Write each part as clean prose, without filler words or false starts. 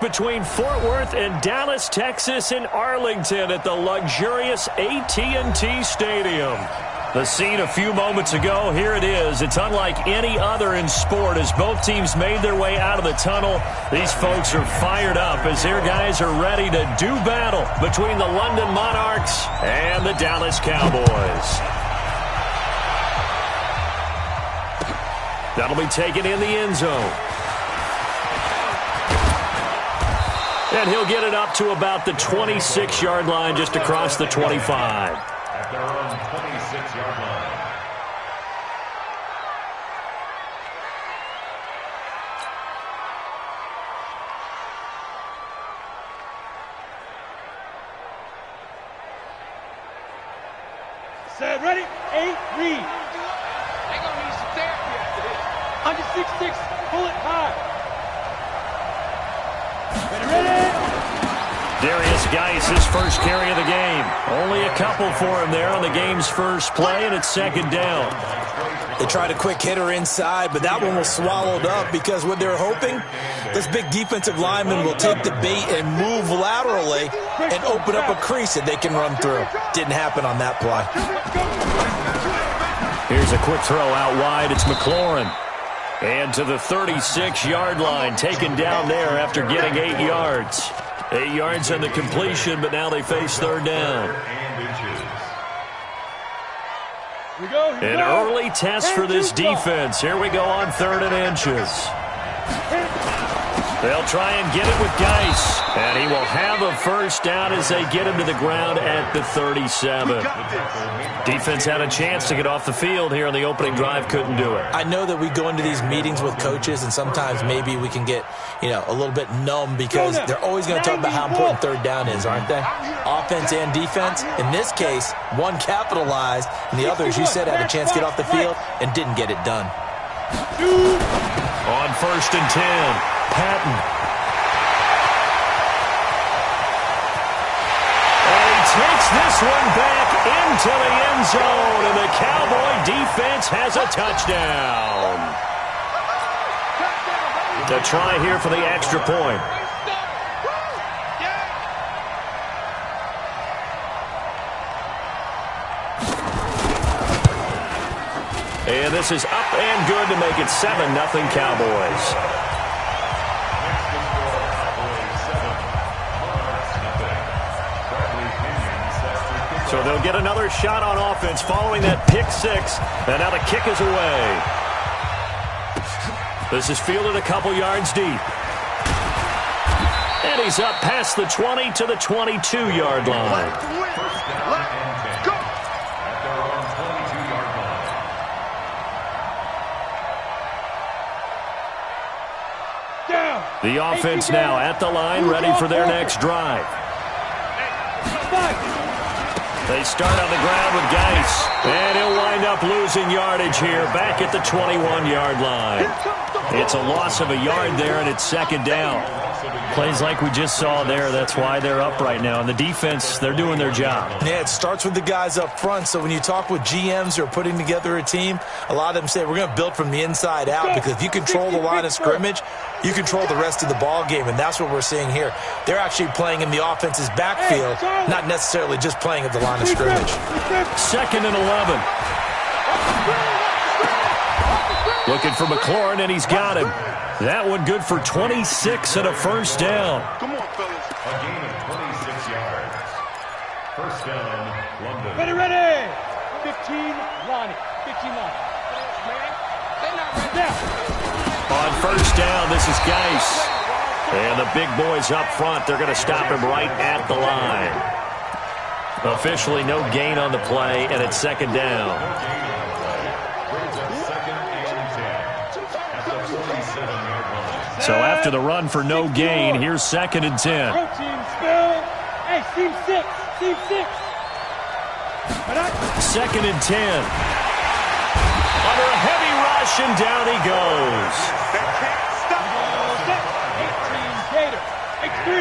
Between Fort Worth and Dallas, Texas, and Arlington at the luxurious AT&T Stadium. The scene a few moments ago, here it is. It's unlike any other in sport as both teams made their way out of the tunnel. These folks are fired up as their guys are ready to do battle between the London Monarchs and the Dallas Cowboys. That'll be taken in the end zone. And he'll get it up to about the 26-yard line, just across the 25. At their own 26-yard line. Set, ready, 8, read. They're going to need some therapy after this. 106-6, pull it high. Ready? Darius Geis, his first carry of the game. Only a couple for him there on the game's first play, and it's second down. They tried a quick hitter inside, but that one was swallowed up because what they're hoping, this big defensive lineman will take the bait and move laterally and open up a crease that they can run through. Didn't happen on that play. Here's a quick throw out wide. It's McLaurin. And to the 36-yard line, taken down there after getting 8 yards. 8 yards on the completion, but now they face third down. An early test for this defense. Here we go on third and inches. They'll try and get it with Geis. And he will have a first down as they get him to the ground at the 37. Defense had a chance to get off the field here on the opening drive. Couldn't do it. I know that we go into these meetings with coaches, and sometimes maybe we can get, a little bit numb because they're always going to talk about how important third down is, aren't they? Offense and defense. In this case, one capitalized, and the other, as you said, had a chance to get off the field and didn't get it done. On first and 10, Patton. And he takes this one back into the end zone, and the Cowboy defense has a touchdown. The try here for the extra point. And this is up and good to make it 7-0 Cowboys. So they'll get another shot on offense following that pick six. And now the kick is away. This is fielded a couple yards deep. And he's up past the 20 to the 22-yard line. The offense now at the line, ready for their next drive. They start on the ground with Geis, and he'll wind up losing yardage here back at the 21-yard line. It's a loss of a yard there, and it's second down. Plays like we just saw there, that's why they're up right now. And the defense, they're doing their job. Yeah, it starts with the guys up front. So when you talk with GMs who are putting together a team, a lot of them say we're going to build from the inside out, because if you control the line of scrimmage, you control the rest of the ball game, and that's what we're seeing here. They're actually playing in the offense's backfield, not necessarily just playing at the line of scrimmage. Second and 11. Looking for McLaurin, and he's got him. That one good for 26 and a first down. Come on, fellas. A gain of 26 yards. First down, London. Ready. 15, Lonnie. 15, Lonnie. They're not ready now. On first down, this is Geis. And the big boys up front, they're going to stop him right at the line. Officially no gain on the play, and it's second down. So after the run for no gain, here's second and 10. Hey, team 6. Team 6. Second and 10. Under a heavy rush, and down he goes. 18, Gator. X3.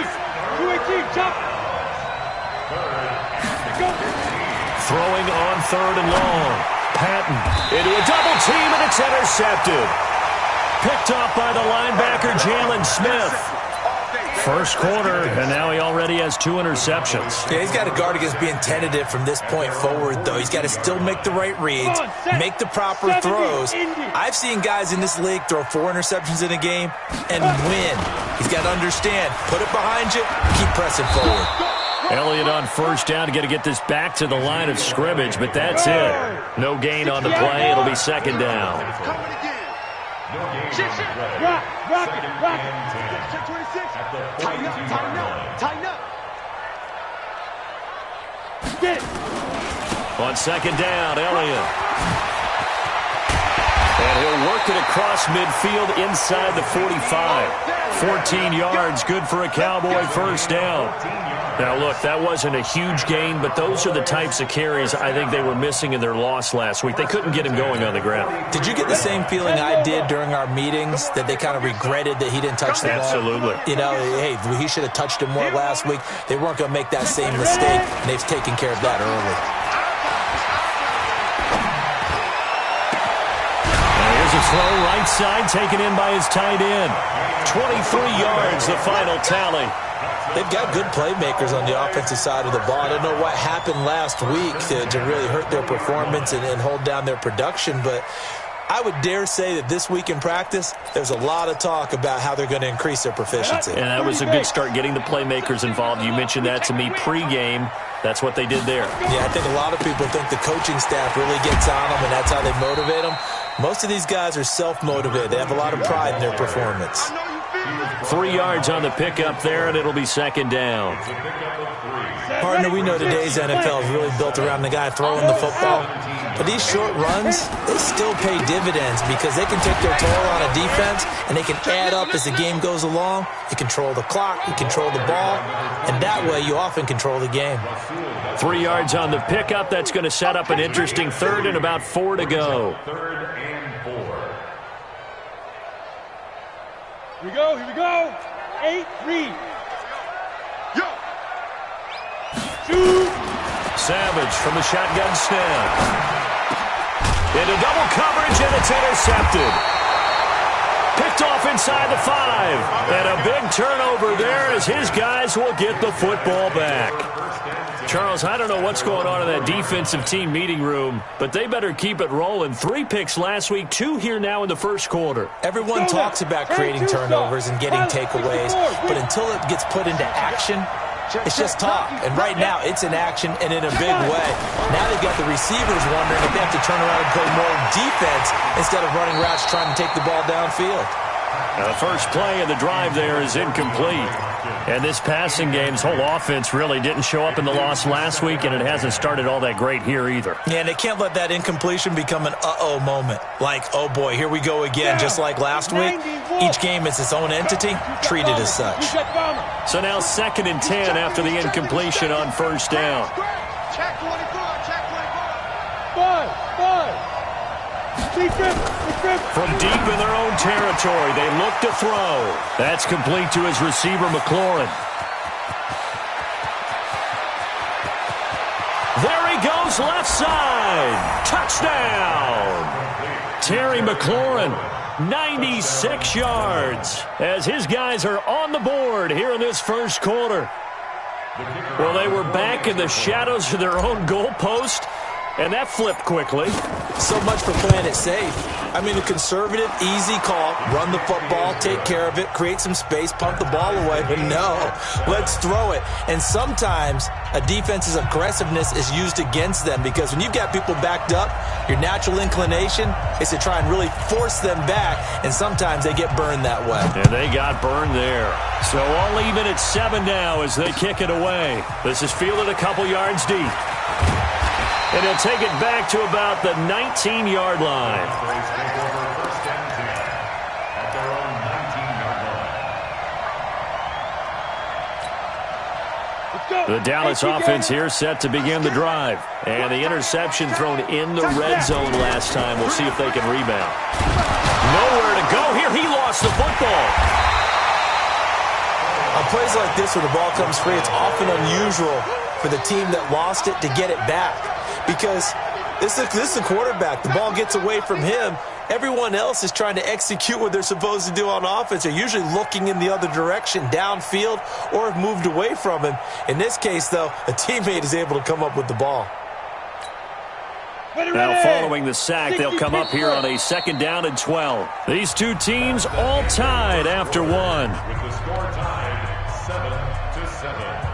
218, chop. Throwing on third and long. Patton into a double team, and it's intercepted. Picked off by the linebacker, Jalen Smith. First quarter, and now he already has 2 interceptions. Yeah, he's got to guard against being tentative from this point forward, though. He's got to still make the right reads, make the proper throws. I've seen guys in this league throw 4 interceptions in a game and win. He's got to understand, put it behind you, keep pressing forward. Elliott on first down to get this back to the line of scrimmage, but that's it. No gain on the play. It'll be second down. Rock it. Check 26. Tighten up. Get it. On second down, Elliott. And he'll work it across midfield inside the 45. 14 yards, good for a Cowboy first down. Now, look, that wasn't a huge gain, but those are the types of carries I think they were missing in their loss last week. They couldn't get him going on the ground. Did you get the same feeling I did during our meetings, that they kind of regretted that he didn't touch the ball? Absolutely. You know, hey, he should have touched him more last week. They weren't going to make that same mistake, and they've taken care of that early. Now here's a throw right side taken in by his tight end. 23 yards, the final tally. They've got good playmakers on the offensive side of the ball. I don't know what happened last week to really hurt their performance and hold down their production, but I would dare say that this week in practice, there's a lot of talk about how they're going to increase their proficiency. And that was a good start, getting the playmakers involved. You mentioned that to me pregame. That's what they did there. Yeah, I think a lot of people think the coaching staff really gets on them, and that's how they motivate them. Most of these guys are self-motivated. They have a lot of pride in their performance. 3 yards on the pickup there, and it'll be second down. Partner, we know today's NFL is really built around the guy throwing the football. But these short runs, they still pay dividends because they can take their toll on a defense, and they can add up as the game goes along. You control the clock, you control the ball, and that way you often control the game. 3 yards on the pickup. That's going to set up an interesting third and about 4 to go. Here we go. 8-3. Shoot. Savage from the shotgun snap. Into double coverage, and it's intercepted. Picked off inside the 5. And a big turnover there as his guys will get the football back. Charles, I don't know what's going on in that defensive team meeting room, but they better keep it rolling. 3 picks last week, 2 here now in the first quarter. Everyone talks about creating turnovers and getting takeaways, but until it gets put into action, it's just talk. And right now, it's in action and in a big way. Now they've got the receivers wondering if they have to turn around and play more defense instead of running routes trying to take the ball downfield. Now, the first play of the drive there is incomplete. And this passing game's whole offense really didn't show up in the loss last week, and it hasn't started all that great here either. Yeah, and they can't let that incompletion become an uh-oh moment. Like, oh boy, here we go again, just like last week. Each game is its own entity, treated as such. So now 2nd and 10 after the incompletion on first down. Check 24. 5. From deep in their own territory, they look to throw. That's complete to his receiver, McLaurin. There he goes, left side. Touchdown. Terry McLaurin, 96 yards, as his guys are on the board here in this first quarter. Well, they were back in the shadows of their own goalpost, and that flipped quickly. So much for playing it safe. I mean, a conservative, easy call, run the football, take care of it, create some space, pump the ball away. But no, let's throw it. And sometimes a defense's aggressiveness is used against them because when you've got people backed up, your natural inclination is to try and really force them back, and sometimes they get burned that way. And they got burned there. So all even at 7 now as they kick it away. This is fielded a couple yards deep. And he'll take it back to about the 19-yard line. The Dallas offense here set to begin the drive. And the interception thrown in the red zone last time. We'll see if they can rebound. Nowhere to go here. He lost the football. On plays like this where the ball comes free, it's often unusual for the team that lost it to get it back. Because this is a quarterback. The ball gets away from him, everyone else is trying to execute what they're supposed to do on offense. They're usually looking in the other direction, downfield, or have moved away from him. In this case, though, a teammate is able to come up with the ball. Now following the sack, they'll come up here on a 2nd down and 12. These two teams all tied after one. With the score tied 7-7.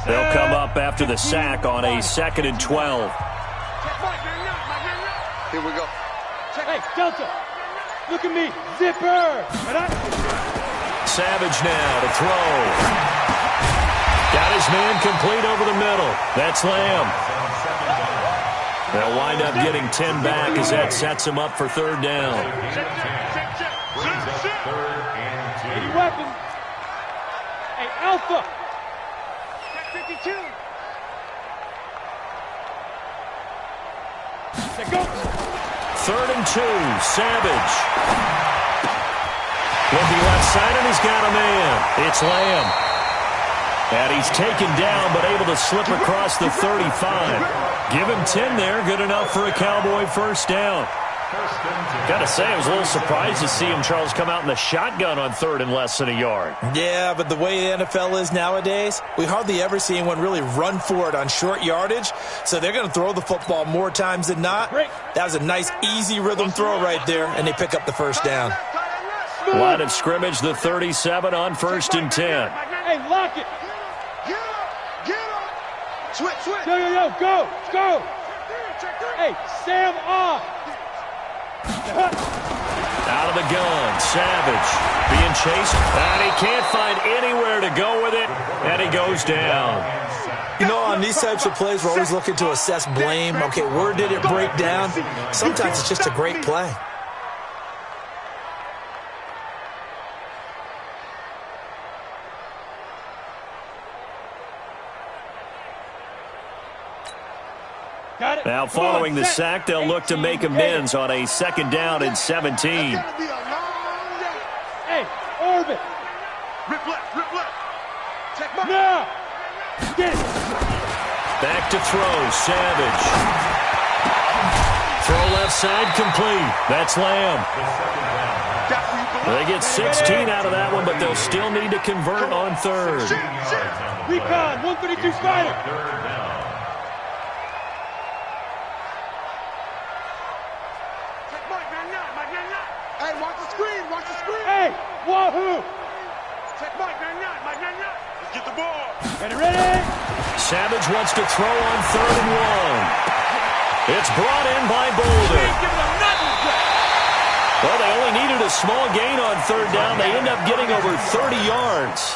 They'll come up after the sack on a 2nd and 12. Here we go. Hey, Delta, look at me. Zipper. Savage now to throw. Got his man complete over the middle. That's Lamb. They'll wind up getting 10 back as that sets him up for 3rd down. Any weapons? Hey, Alpha. 52. Go. 3rd and 2, Savage. Looking left side, and he's got a man. It's Lamb. And he's taken down, but able to slip across the 35. Give him 10 there, good enough for a Cowboy 1st down. Got to say, I was a little surprised to see him, Charles, come out in the shotgun on 3rd and less than a yard. Yeah, but the way the NFL is nowadays, we hardly ever see anyone really run for it on short yardage. So they're going to throw the football more times than not. That was a nice, easy rhythm throw right there, and they pick up the 1st down. Line of scrimmage, the 37 on 1st and 10. Hey, lock it. Get up. Switch. Yo, go. Hey, Sam off. Out of the gun, Savage being chased, and he can't find anywhere to go with it, and he goes down. You know, on these types of plays, we're always looking to assess blame. Okay, where did it break down? Sometimes it's just a great play. Now following the sack, they'll look to make amends on a 2nd down and 17. Hey, orbit. Rip left. Check my. Now. Get it. Back to throw, Savage. Throw left side, complete. That's Lamb. They get 16 out of that one, but they'll still need to convert on 3rd. Recon, 132 Spider. Hey, watch the screen. Hey, wahoo. Check Mike, Let's get the ball. Ready? Savage wants to throw on 3rd and 1. It's brought in by Boulder. Well, they only needed a small gain on 3rd down. They end up getting over 30 yards.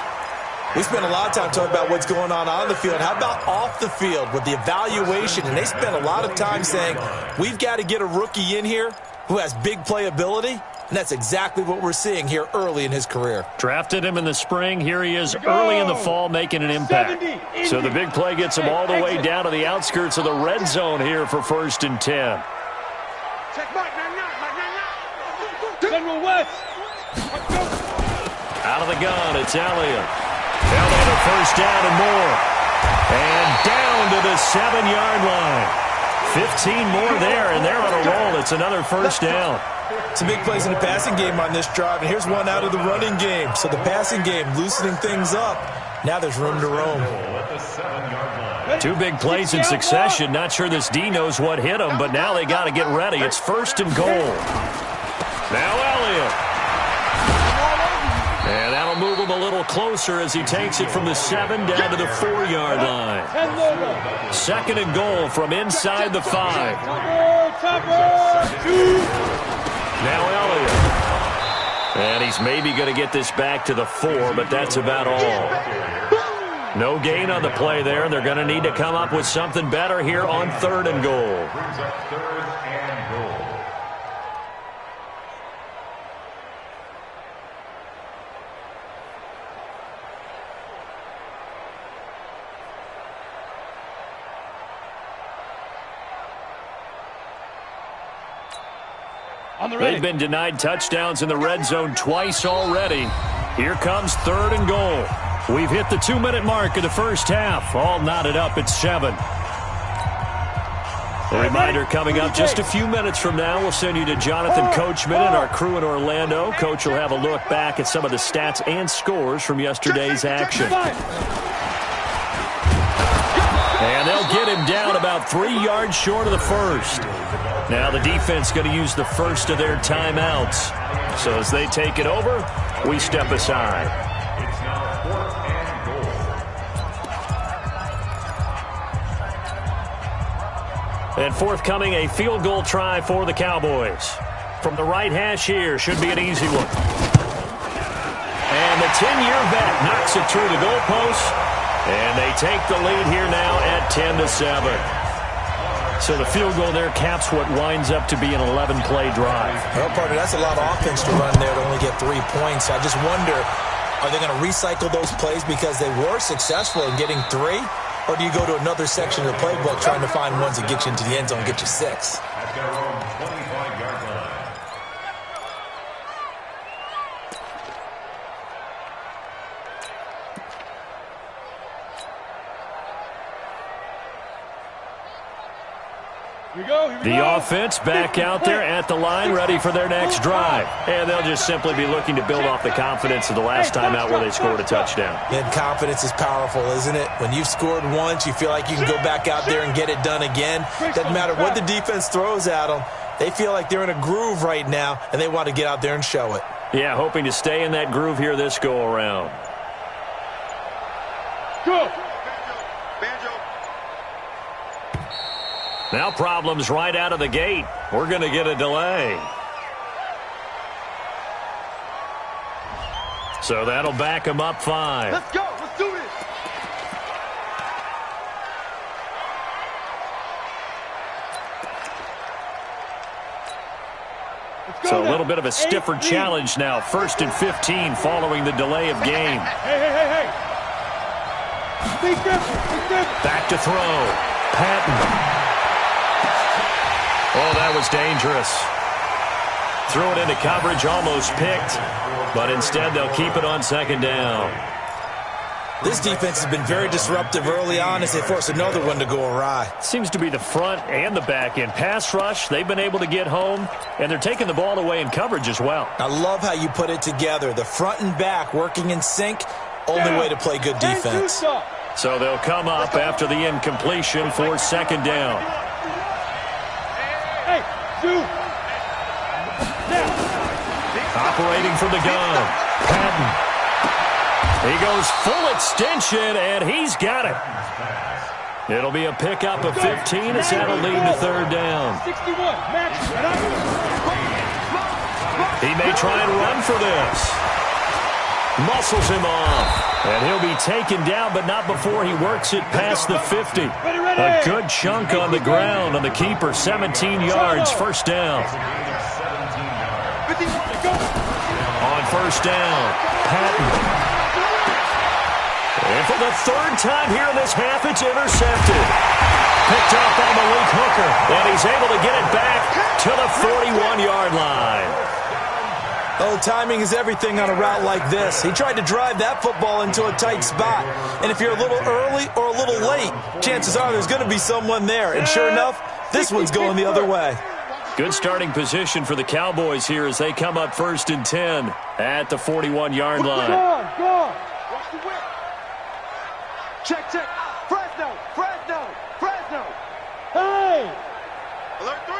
We spent a lot of time talking about what's going on the field. How about off the field with the evaluation? And they spent a lot of time saying, we've got to get a rookie in here who has big playability. And that's exactly what we're seeing here early in his career. Drafted him in the spring. Here he is early in the fall making an impact. So the big play gets him all the way down to the outskirts of the red zone here for 1st and 10. General West. Out of the gun, it's Elliott. Elliott a 1st down and more. And down to the 7-yard line. 15 more there, and they're on a roll. It's another 1st down. Some big plays in the passing game on this drive, and here's one out of the running game. So the passing game loosening things up. Now there's room to roam. 2 big plays in succession. Not sure this D knows what hit him, but now they got to get ready. It's 1st and goal. Now Elliott. And that'll move him a little closer as he takes it from the 7 down to the 4-yard line. 2nd and goal from inside the 5. Now Elliott. And he's maybe going to get this back to the 4, but that's about all. No gain on the play there. They're going to need to come up with something better here on 3rd and goal. Brings up 3rd and goal. They've been denied touchdowns in the red zone twice already. Here comes 3rd and goal. We've hit the 2-minute mark of the first half. All knotted up at 7. A reminder coming up just a few minutes from now. We'll send you to Jonathan Coachman and our crew in Orlando. Coach will have a look back at some of the stats and scores from yesterday's action. And they'll get him down about 3 yards short of the first. Now the defense going to use the first of their timeouts. So as they take it over, we step aside. It's now 4th and goal. And forthcoming, a field goal try for the Cowboys. From the right hash here, should be an easy one. And the 10-year vet knocks it through the goalpost. And they take the lead here now at 10-7. So the field goal there caps what winds up to be an 11-play drive. Well, partner, that's a lot of offense to run there to only get 3 points. I just wonder, are they going to recycle those plays because they were successful in getting 3? Or do you go to another section of the playbook trying to find ones that get you into the end zone and get you 6? At their own 25-yard line. The offense back out there at the line, ready for their next drive. And they'll just simply be looking to build off the confidence of the last time out where they scored a touchdown. And confidence is powerful, isn't it? When you've scored once, you feel like you can go back out there and get it done again. Doesn't matter what the defense throws at them. They feel like they're in a groove right now, and they want to get out there and show it. Yeah, hoping to stay in that groove here this go-around. Go! Now problems right out of the gate. We're going to get a delay. So that'll back them up 5. Let's go! Let's do this! So a little bit of a stiffer challenge now. 1st and 15 following the delay of game. Hey! Back to throw. Patton. Oh, that was dangerous. Threw it into coverage, almost picked. But instead, they'll keep it on 2nd down. This defense has been very disruptive early on as they force another one to go awry. Seems to be the front and the back end. Pass rush, they've been able to get home, and they're taking the ball away in coverage as well. I love how you put it together. The front and back working in sync, only way to play good defense. So they'll come up after the incompletion for 2nd down. Operating from the gun. Patton. He goes full extension, and he's got it. It'll be a pickup of 15 as that'll lead to 3rd down. He may try and run for this. Muscles him off. And he'll be taken down, but not before he works it past the 50. A good chunk on the ground on the keeper. 17 yards, 1st down. On 1st down, Patton. And for the 3rd time here in this half, it's intercepted. Picked up by Malik Hooker, and he's able to get it back to the 41-yard line. Oh, timing is everything on a route like this. He tried to drive that football into a tight spot. And if you're a little early or a little late, chances are there's going to be someone there. And sure enough, this one's going the other way. Good starting position for the Cowboys here as they come up 1st and 10 at the 41-yard line. Go! Watch the whip. Check. Fresno. Hey! Alert 3.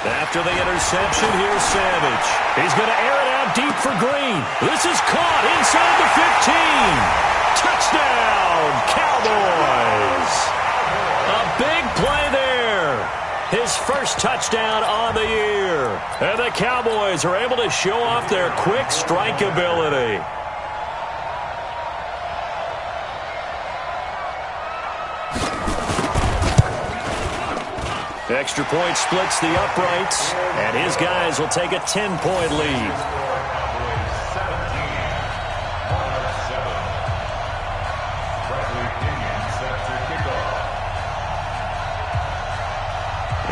After the interception, here's Savage. He's going to air it out deep for Green. This is caught inside the 15. Touchdown, Cowboys. A big play there. His first touchdown on the year. And the Cowboys are able to show off their quick strike ability. Extra point splits the uprights, and his guys will take a 10-point lead.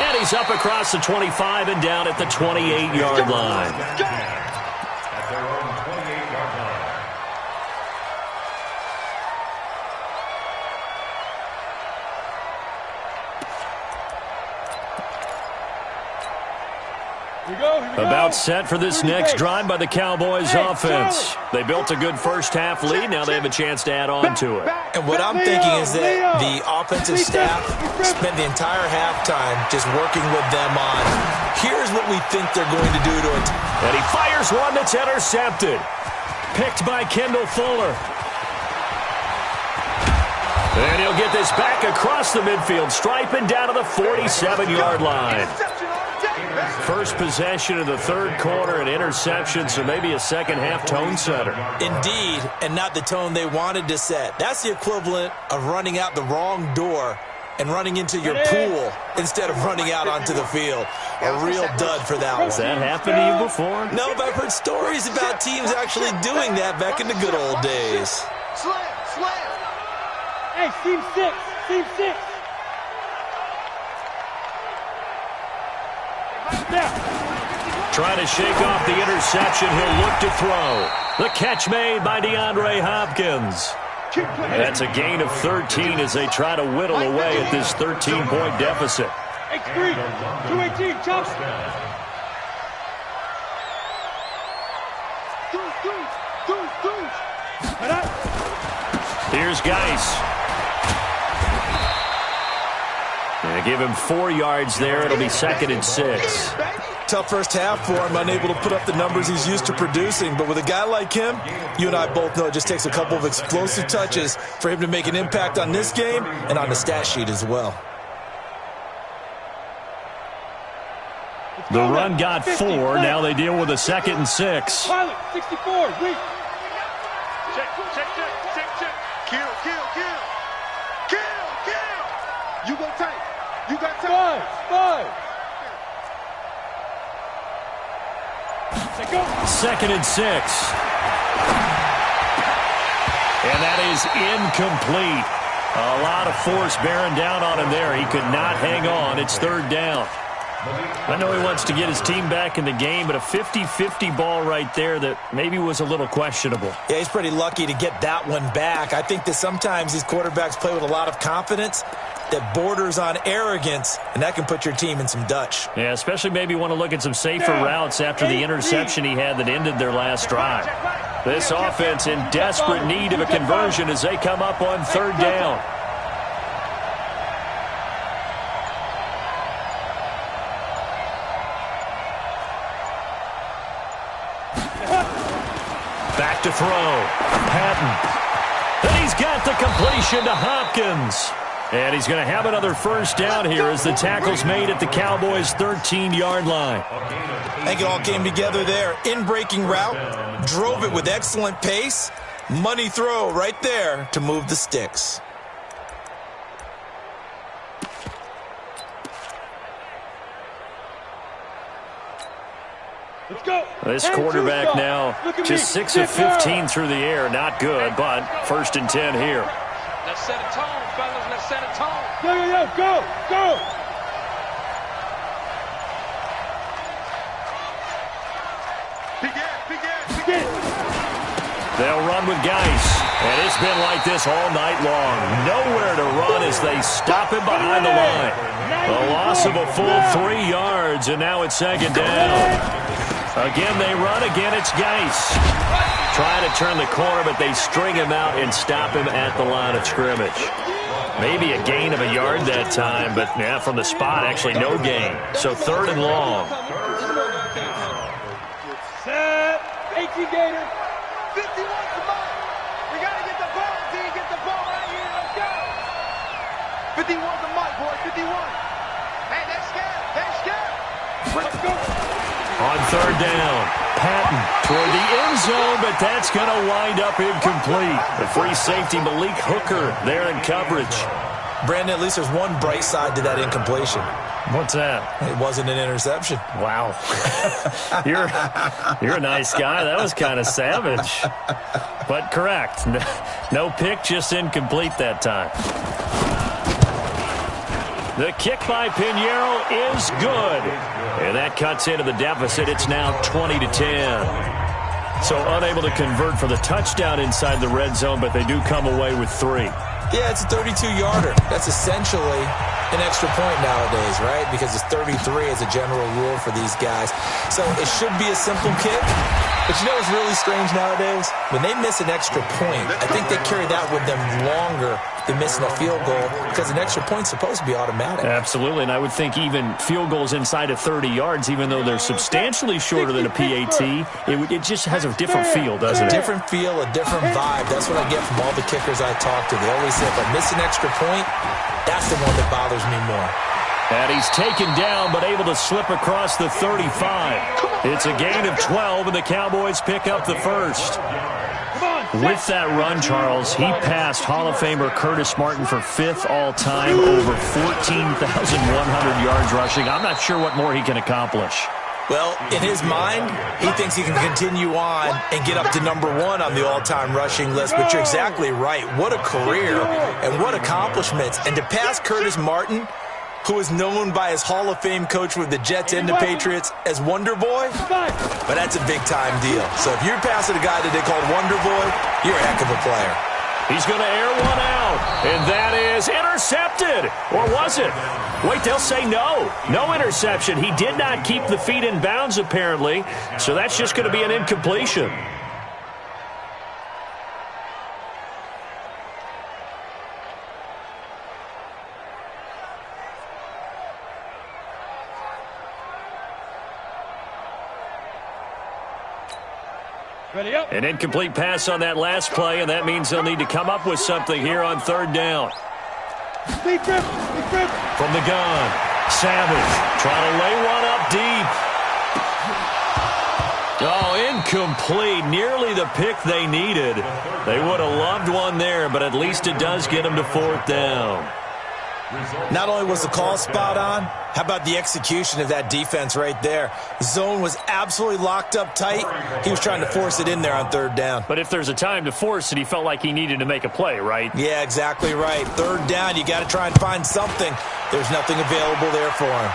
And he's up across the 25 and down at the 28-yard line. At their own 28-yard line. About set for this next drive by the Cowboys offense. They built a good first-half lead. Now they have a chance to add on to it. And what I'm thinking is that the offensive staff spent the entire halftime just working with them on, here's what we think they're going to do to it. And he fires one that's intercepted. Picked by Kendall Fuller. And he'll get this back across the midfield stripe and down to the 47-yard line. First possession of the third quarter, an interception, so maybe a second-half tone setter. Indeed, and not the tone they wanted to set. That's the equivalent of running out the wrong door and running into your pool instead of running out onto the field. A real dud for that one. Has that happened to you before? No, but I've heard stories about teams actually doing that back in the good old days. Slam, slam. Hey, team 6, team 6. Trying to shake off the interception. He'll look to throw. The catch made by DeAndre Hopkins. That's a gain of 13 as they try to whittle away at this 13-point deficit. X3, 218, chop. Here's Geis. And give him 4 yards there. It'll be 2nd and 6. Tough first half for him, unable to put up the numbers he's used to producing. But with a guy like him, you and I both know it just takes a couple of explosive touches for him to make an impact on this game and on the stat sheet as well. The run got 4. Now they deal with a 2nd and 6. Pilot, 64, wait. Check. Kill. You go tight. You got time. 5. 2nd and 6. And that is incomplete. A lot of force bearing down on him there. He could not hang on. It's 3rd down. I know he wants to get his team back in the game, but a 50-50 ball right there that maybe was a little questionable. Yeah, he's pretty lucky to get that one back. I think that sometimes these quarterbacks play with a lot of confidence that borders on arrogance, and that can put your team in some Dutch. Yeah, especially maybe want to look at some safer routes after the interception he had that ended their last drive. This offense in desperate need of a conversion as they come up on 3rd down. Back to throw. Patton. And he's got the completion to Hopkins. And he's going to have another first down here as the tackle's made at the Cowboys' 13-yard line. I think it all came together there. In-breaking route, drove it with excellent pace. Money throw right there to move the sticks. Let's go. This quarterback now just 6 of 15 through the air. Not good, but 1st and 10 here. Let's set a tone, fellas. Let's set a tone. Go. Begin. They'll run with Geis. And it's been like this all night long. Nowhere to run as they stop him behind the line. A loss of a full 3 yards, and now it's 2nd down. Again, they run. Again, it's Geis. Trying to turn the corner, but they string him out and stop him at the line of scrimmage. Maybe a gain of a yard that time, but yeah, from the spot, actually no gain. So 3rd and long. Set. 18 Gator. 51, come on. We got to get the ball, D. Get the ball right here. Let's go. 51's the mic, boy. 51. Hey, that's scared. Let's go. On 3rd down, Patton toward the end zone, but that's going to wind up incomplete. The free safety, Malik Hooker, there in coverage. Brandon, at least there's one bright side to that incompletion. What's that? It wasn't an interception. Wow. You're a nice guy. That was kind of savage. But correct. No pick, just incomplete that time. The kick by Pinheiro is good. And that cuts into the deficit. It's now 20-10. So unable to convert for the touchdown inside the red zone, but they do come away with 3. Yeah, it's a 32-yarder. That's essentially an extra point nowadays, right? Because it's 33 as a general rule for these guys. So it should be a simple kick. But you know what's really strange nowadays? When they miss an extra point, I think they carry that with them longer than missing a field goal because an extra point's supposed to be automatic. Absolutely, and I would think even field goals inside of 30 yards, even though they're substantially shorter than a PAT, it just has a different feel, doesn't it? A different feel, a different vibe. That's what I get from all the kickers I talk to. They always say, if I miss an extra point, that's the one that bothers me more. And he's taken down, but able to slip across the 35. It's a gain of 12, and the Cowboys pick up the first. With that run, Charles, he passed Hall of Famer Curtis Martin for 5th all-time, over 14,100 yards rushing. I'm not sure what more he can accomplish. Well, in his mind, he thinks he can continue on and get up to number 1 on the all-time rushing list, but you're exactly right. What a career and what accomplishments. And to pass Curtis Martin, who is known by his Hall of Fame coach with the Jets and the Patriots as Wonder Boy, but that's a big-time deal. So if you're passing a guy that they called Wonder Boy, you're a heck of a player. He's going to air one out, and that is intercepted. Or was it? Wait, they'll say no. No interception. He did not keep the feet in bounds, apparently, so that's just going to be an incompletion. An incomplete pass on that last play, and that means they'll need to come up with something here on 3rd down. From the gun, Savage trying to lay one up deep. Oh, incomplete. Nearly the pick they needed. They would have loved one there, but at least it does get them to 4th down. Not only was the call spot on, how about the execution of that defense right there? Zone was absolutely locked up tight. He was trying to force it in there on 3rd down. But if there's a time to force it, he felt like he needed to make a play, right? Yeah, exactly right. 3rd down, you got to try and find something. There's nothing available there for him.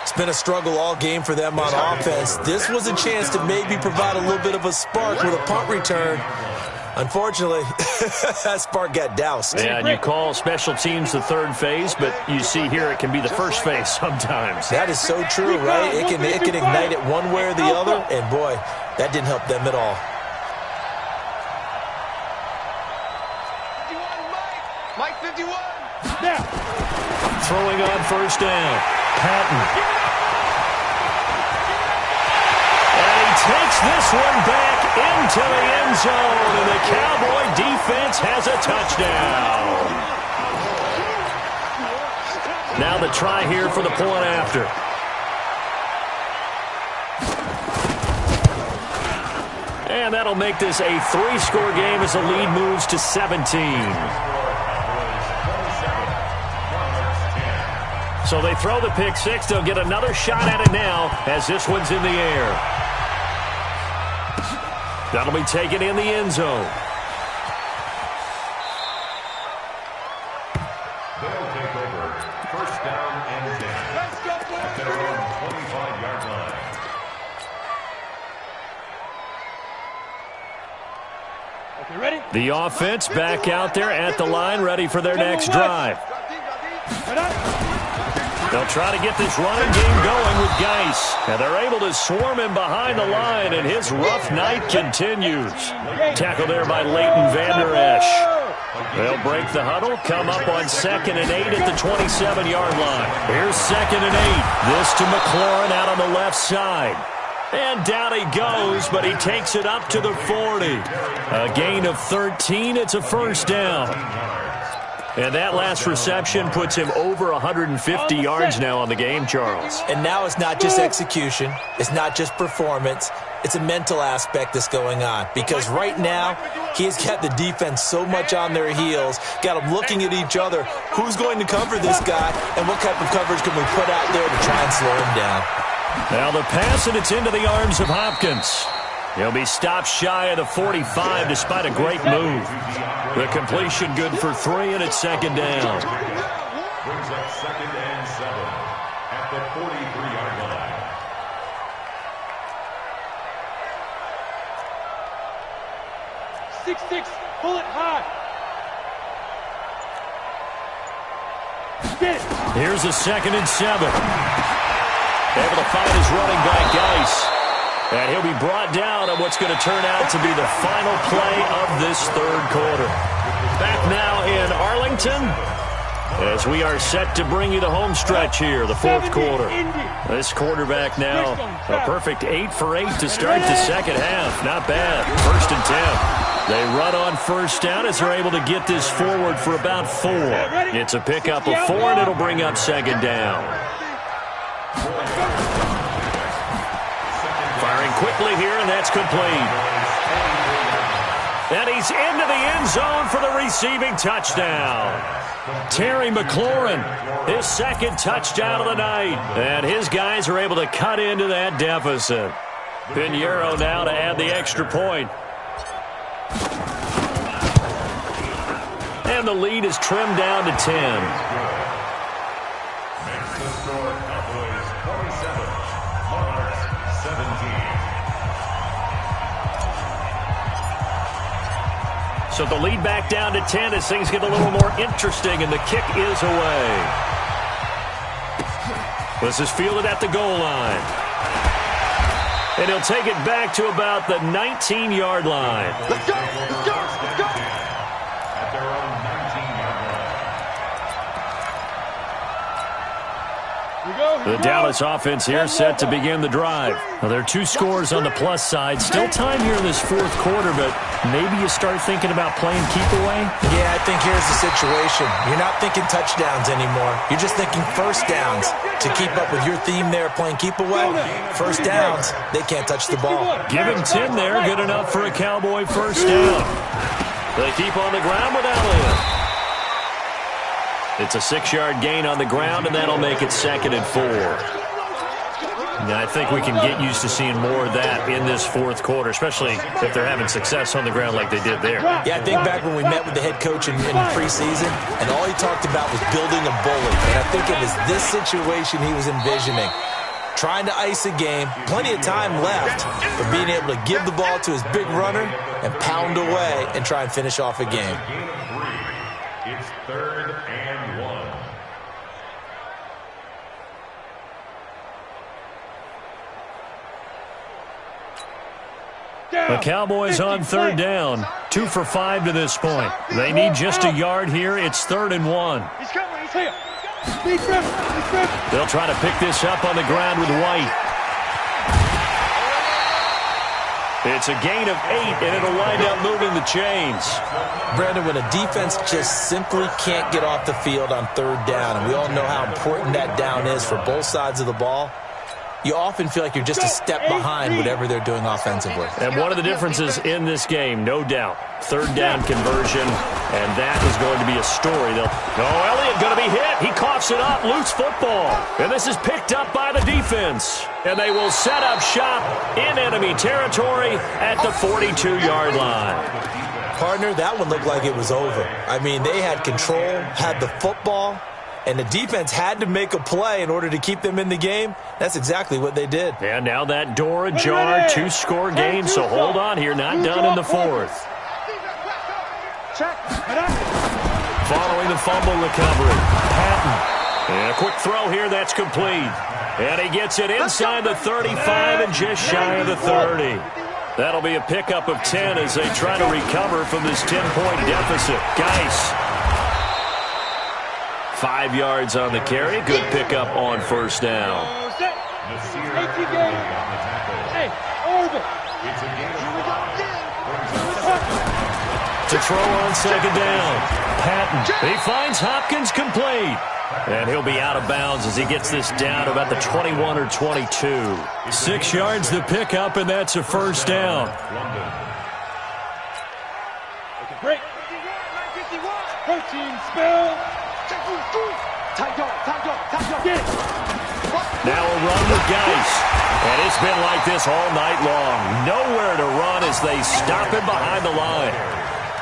It's been a struggle all game for them on offense. This was a chance to maybe provide a little bit of a spark with a punt return. Unfortunately, that spark got doused. Yeah, and you call special teams the 3rd phase, but you see here it can be the 1st phase sometimes. That is so true, right? It can ignite it one way or the other, and boy, that didn't help them at all. Mike 51. Now. Throwing on 1st down. Patton. Takes this one back into the end zone, and the Cowboy defense has a touchdown. Now the try here for the point after. And that'll make this a 3-score game as the lead moves to 17. So they throw the pick 6. They'll get another shot at it now as this one's in the air. That'll be taken in the end zone. They'll take over 1st down and 10. At their own 25-yard line. Okay, ready? The offense back out there at the line, ready for their next drive. They'll try to get this running game going with Geis. And they're able to swarm him behind the line, and his rough night continues. Tackle there by Leighton Vander Esch. They'll break the huddle, come up on 2nd and 8 at the 27-yard line. Here's 2nd and 8. This to McLaurin out on the left side. And down he goes, but he takes it up to the 40. A gain of 13. It's a 1st down. And that last reception puts him over 150 yards now on the game, Charles. And now it's not just execution. It's not just performance. It's a mental aspect that's going on. Because right now, he's got the defense so much on their heels, got them looking at each other. Who's going to cover this guy, and what type of coverage can we put out there to try and slow him down? Now the pass, and it's into the arms of Hopkins. He'll be stopped shy of the 45 despite a great move. The completion good for 3, and it's second down. Brings up 2nd and 7 at the 43-yard line. Six, pull it high. Get it. Here's a 2nd and 7. Able to find his running back, Geis. And he'll be brought down on what's going to turn out to be the final play of this third quarter. Back now in Arlington as we are set to bring you the home stretch here, the fourth quarter. This quarterback now a perfect 8 for 8 to start the second half. Not bad. 1st and 10. They run on first down as they're able to get this forward for about 4. It's a pickup of 4, and it'll bring up second down. Firing quickly here, and that's complete. And he's into the end zone for the receiving touchdown. Terry McLaurin, his 2nd touchdown of the night. And his guys are able to cut into that deficit. Pinheiro now to add the extra point. And the lead is trimmed down to 10. Makes the score Cowboys 27, Monarchs 17. So the lead back down to 10 as things get a little more interesting, and the kick is away. This is fielded at the goal line. And he'll take it back to about the 19-yard line. Let's go, let's go, let's go. At their own 19-yard line. The Dallas offense here set to begin the drive. Now, there are 2 scores on the plus side. Still time here in this fourth quarter, but maybe you start thinking about playing keep away? Yeah, I think here's the situation. You're not thinking touchdowns anymore. You're just thinking first downs. To keep up with your theme there, playing keep away, first downs, they can't touch the ball. Give him 10 there. Good enough for a Cowboy first down. They keep on the ground with Elliott. It's a 6-yard gain on the ground, and that'll make it 2nd and 4. Now, I think we can get used to seeing more of that in this fourth quarter, especially if they're having success on the ground like they did there. Yeah, I think back when we met with the head coach in preseason, and all he talked about was building a bully. And I think it was this situation he was envisioning. Trying to ice a game, plenty of time left, but being able to give the ball to his big runner and pound away and try and finish off a game. It's 3rd and 1. The Cowboys on 3rd down. 2 for 5 to this point. They need just a yard here. It's 3rd and 1. He's coming, he's here. They'll try to pick this up on the ground with White. It's a gain of 8, and it'll wind up moving the chains. Brandon, when a defense just simply can't get off the field on 3rd down, and we all know how important that down is for both sides of the ball, you often feel like you're just a step behind whatever they're doing offensively. And one of the differences in this game, no doubt, 3rd down conversion, and that is going to be a story. Elliott going to be hit. He coughs it up, loose football. And this is picked up by the defense. And they will set up shop in enemy territory at the 42-yard line. Partner, that one looked like it was over. I mean, they had control, had the football, and the defense had to make a play in order to keep them in the game. That's exactly what they did. And now that door ajar, 2-score game, so hold on here, not done in the 4th. Following the fumble recovery, Patton. And a quick throw here, that's complete. And he gets it inside the 35 and just shy of the 30. That'll be a pickup of 10 as they try to recover from this 10-point deficit. Geis. 5 yards on the carry. Good pickup on first down. To throw on second down. Patton. He finds Hopkins complete. And he'll be out of bounds as he gets this down to about the 21 or 22. 6 yards the pickup, and that's a first down. Break. Protein spell. Get it. Now a run with Geis. And it's been like this all night long. Nowhere to run as they stop him behind the line.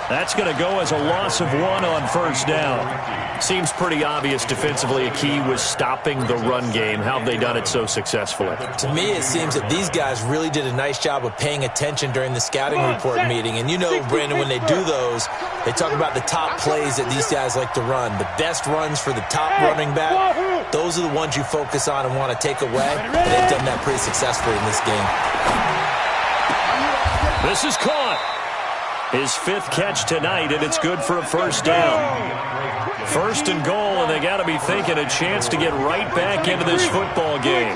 That's going to go as a loss of 1 on first down. Seems pretty obvious defensively a key was stopping the run game. How have they done it so successfully? To me, it seems that these guys really did a nice job of paying attention during the scouting report meeting. And you know, Brandon, when they do those, they talk about the top plays that these guys like to run. The best runs for the top running back, those are the ones you focus on and want to take away. And they've done that pretty successfully in this game. This is caught. His 5th catch tonight, and it's good for a first down. 1st and goal, and they got to be thinking a chance to get right back into this football game.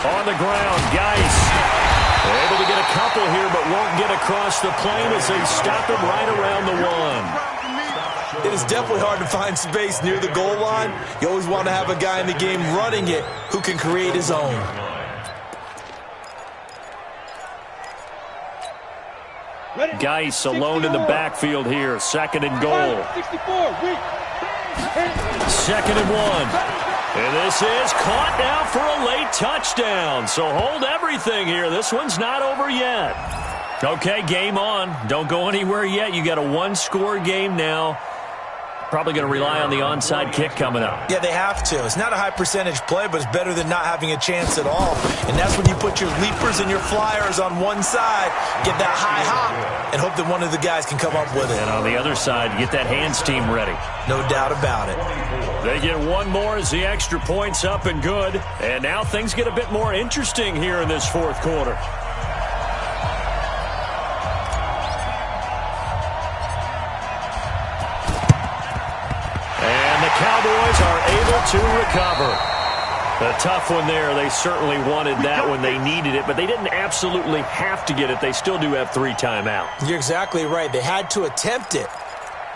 On the ground, Geis able to get a couple here, but won't get across the plane as they stop him right around the 1. It is definitely hard to find space near the goal line. You always want to have a guy in the game running it who can create his own. Geis alone in the backfield here. 2nd and goal. 2nd and 1. And this is caught now for a late touchdown. So hold everything here. This one's not over yet. Okay, game on. Don't go anywhere yet. You got a 1-score game now. Probably going to rely on the onside kick coming up. Yeah, they have to. It's not a high percentage play, but it's better than not having a chance at all. And that's when you put your leapers and your flyers on one side, get that high hop, and hope that one of the guys can come up with it. And on the other side, get that hands team ready. No doubt about it. They get one more as the extra point's up and good. And now things get a bit more interesting here in this 4th quarter. Cowboys are able to recover. A tough one there. They certainly wanted that when they needed it, but they didn't absolutely have to get it. They still do have 3 timeouts. You're exactly right. They had to attempt it.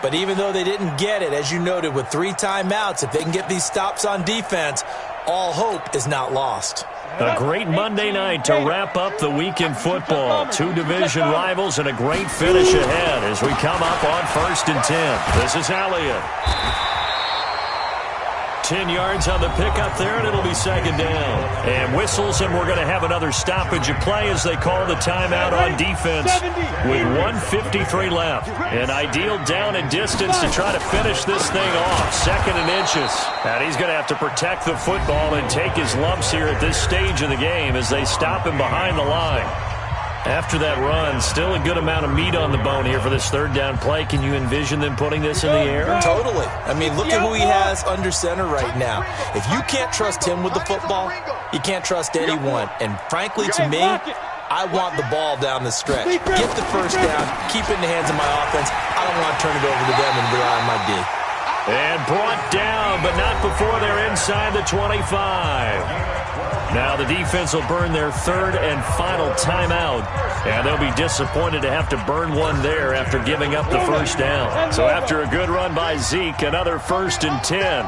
But even though they didn't get it, as you noted, with 3 timeouts, if they can get these stops on defense, all hope is not lost. A great Monday night to wrap up the week in football. 2 division rivals and a great finish ahead as we come up on 1st and 10. This is Elliott. 10 yards on the pickup there, and it'll be 2nd down. And whistles, and we're going to have another stoppage of play as they call the timeout on defense with 1:53 left. An ideal down and distance to try to finish this thing off. 2nd and inches. And he's going to have to protect the football and take his lumps here at this stage of the game as they stop him behind the line. After that run, still a good amount of meat on the bone here for this 3rd down play. Can you envision them putting this in the air? Totally. I mean, look at who he has under center right now. If you can't trust him with the football, you can't trust anyone. And frankly, to me, I want the ball down the stretch. Get the first down, keep it in the hands of my offense. I don't want to turn it over to them and rely on my D. And brought down, but not before they're inside the 25. Now the defense will burn their 3rd and final timeout, and they'll be disappointed to have to burn one there after giving up the first down. So after a good run by Zeke, another 1st and 10.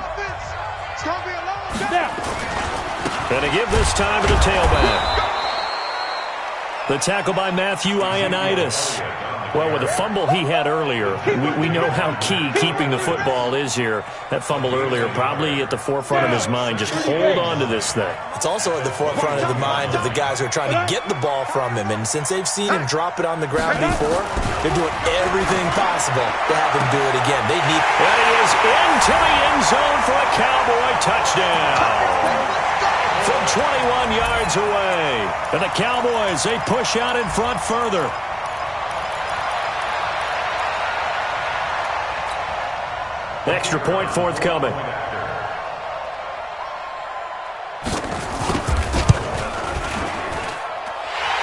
And to give this time to the tailback. The tackle by Matthew Ioannidis. Well, with the fumble he had earlier, we know how key keeping the football is here. That fumble earlier probably at the forefront of his mind. Just hold on to this thing. It's also at the forefront of the mind of the guys who are trying to get the ball from him. And since they've seen him drop it on the ground before, they're doing everything possible to have him do it again. They need. And he is into the end zone for a Cowboy touchdown. From 21 yards away. And the Cowboys, they push out in front further. Extra point forthcoming.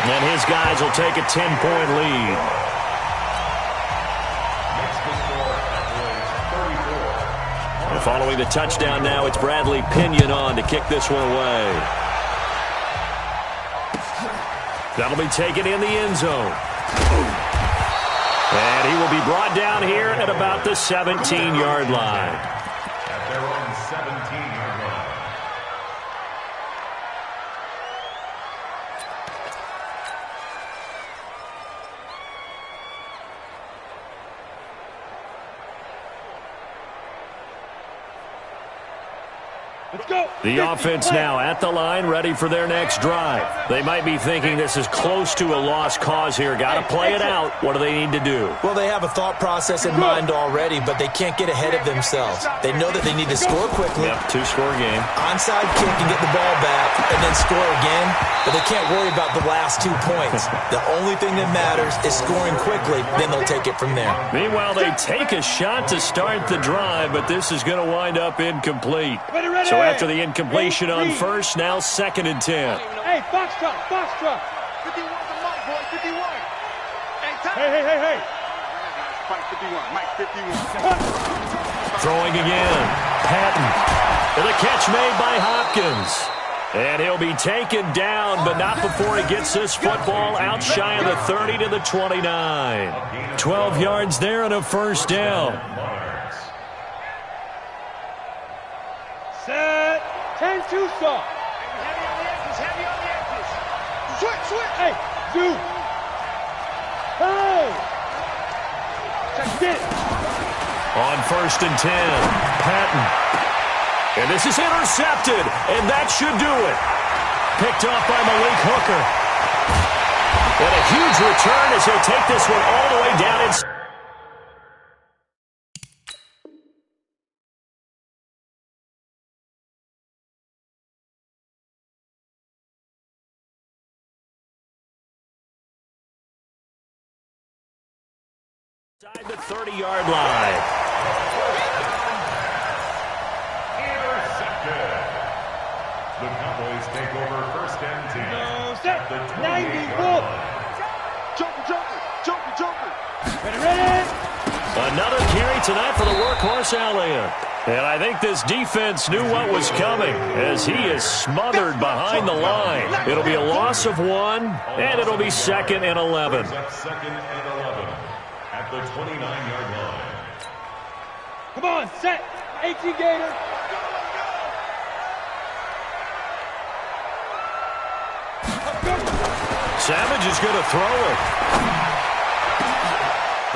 And his guys will take a 10-point lead. And following the touchdown now, it's Bradley Pinion on to kick this one away. That'll be taken in the end zone. And he will be brought down here at about the 17-yard line. At their own 17-yard line. Let's go. The offense now at the line, ready for their next drive. They might be thinking this is close to a lost cause here. Got to play it out. What do they need to do? Well, they have a thought process in mind already, but they can't get ahead of themselves. They know that they need to score quickly. Yep, two-score game. Onside kick and get the ball back and then score again, but they can't worry about the last 2 points. The only thing that matters is scoring quickly, then they'll take it from there. Meanwhile, they take a shot to start the drive, but this is going to wind up incomplete. Ready. So after the incompletion on first, now 2nd and 10. Hey, Foxtrot. 51's the mic, boy. 51. Hey, time. Hey. Mike 51. Mike 51. Throwing again. Patton. And the catch made by Hopkins. And he'll be taken down, but not before he gets this football out shy of the 30 to the 29. 12 yards there and a first down. Set. 10-2 stop. Heavy on the edges. Switch. Hey, do. Hey. Get it. On 1st and 10, Patton. And this is intercepted, and that should do it. Picked off by Malik Hooker. And a huge return as he'll take this one all the way down inside. Inside the 30-yard line. Intercepted. The Cowboys take over 1st and 10. No, set. At the 94. 28-yard line. Joker. Ready. Another carry tonight for the workhorse Elliott. And I think this defense knew what was coming as he is smothered behind the line. It'll be a loss of 1, and it'll be 2nd and 11. Brings up 2nd and 11 at the 29-yard line. Come on, set. 18 Gator. Savage is going to throw it.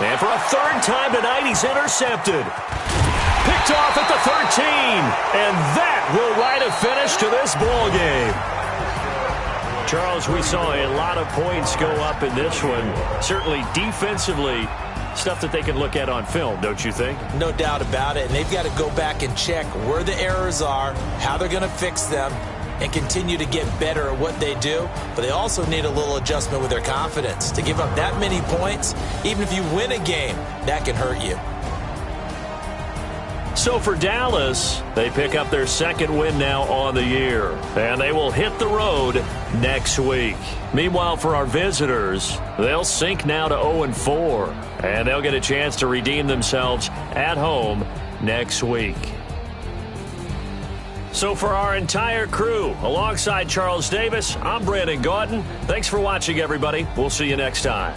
And for a 3rd time tonight, he's intercepted. Picked off at the 13. And that will write a finish to this ball game. Charles, we saw a lot of points go up in this one. Certainly defensively, stuff that they can look at on film, don't you think? No doubt about it, and they've got to go back and check where the errors are, how they're going to fix them, and continue to get better at what they do. But they also need a little adjustment with their confidence. To give up that many points, even if you win a game, that can hurt you. So for Dallas, they pick up their 2nd win now on the year, and they will hit the road next week. Meanwhile, for our visitors, they'll sink now to 0-4, and they'll get a chance to redeem themselves at home next week. So for our entire crew, alongside Charles Davis, I'm Brandon Gautin. Thanks for watching, everybody. We'll see you next time.